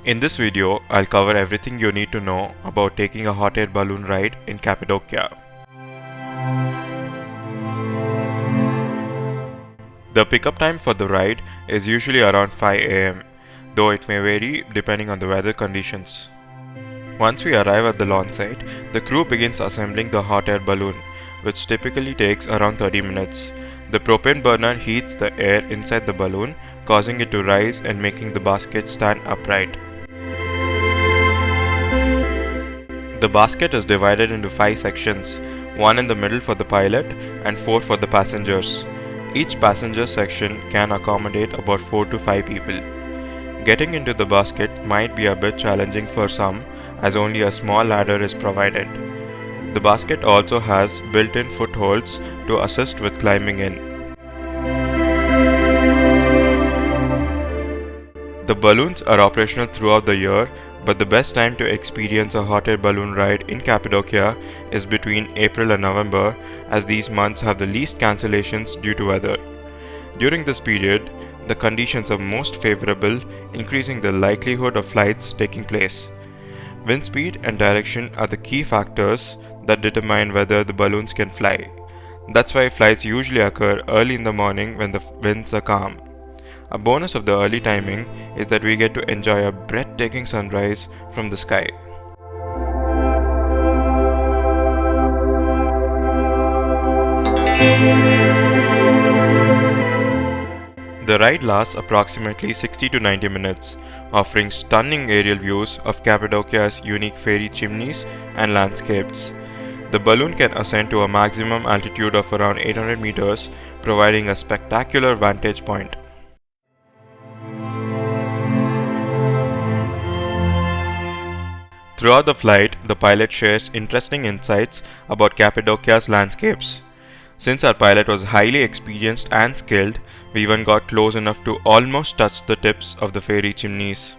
In this video, I'll cover everything you need to know about taking a hot air balloon ride in Cappadocia. The pickup time for the ride is usually around 5 am, though it may vary depending on the weather conditions. Once we arrive at the launch site, the crew begins assembling the hot air balloon, which typically takes around 30 minutes. The propane burner heats the air inside the balloon, causing it to rise and making the basket stand upright. The basket is divided into 5 sections, one in the middle for the pilot and 4 for the passengers. Each passenger section can accommodate about 4 to 5 people. Getting into the basket might be a bit challenging for some, as only a small ladder is provided. The basket also has built-in footholds to assist with climbing in. The balloons are operational throughout the year, but the best time to experience a hot air balloon ride in Cappadocia is between April and November, as these months have the least cancellations due to weather. During this period, the conditions are most favorable, increasing the likelihood of flights taking place. Wind speed and direction are the key factors that determine whether the balloons can fly. That's why flights usually occur early in the morning when the winds are calm. A bonus of the early timing is that we get to enjoy a breathtaking sunrise from the sky. The ride lasts approximately 60 to 90 minutes, offering stunning aerial views of Cappadocia's unique fairy chimneys and landscapes. The balloon can ascend to a maximum altitude of around 800 meters, providing a spectacular vantage point. Throughout the flight, the pilot shares interesting insights about Cappadocia's landscapes. Since our pilot was highly experienced and skilled, we even got close enough to almost touch the tips of the fairy chimneys.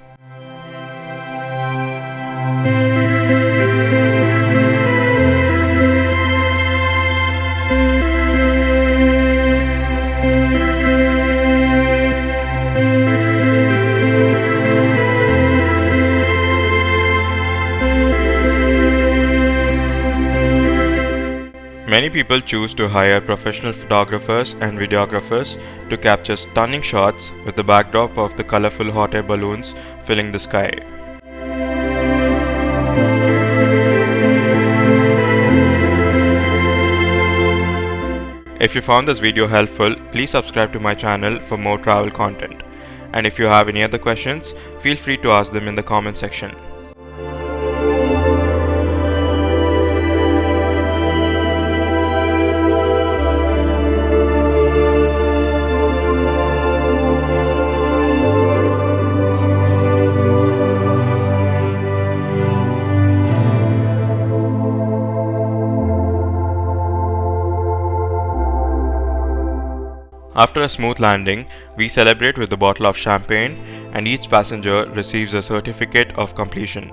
Many people choose to hire professional photographers and videographers to capture stunning shots with the backdrop of the colorful hot air balloons filling the sky. If you found this video helpful, please subscribe to my channel for more travel content. And if you have any other questions, feel free to ask them in the comment section. After a smooth landing, we celebrate with a bottle of champagne, and each passenger receives a certificate of completion.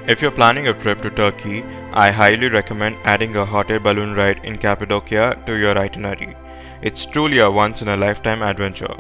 If you're planning a trip to Turkey, I highly recommend adding a hot air balloon ride in Cappadocia to your itinerary. It's truly a once-in-a-lifetime adventure.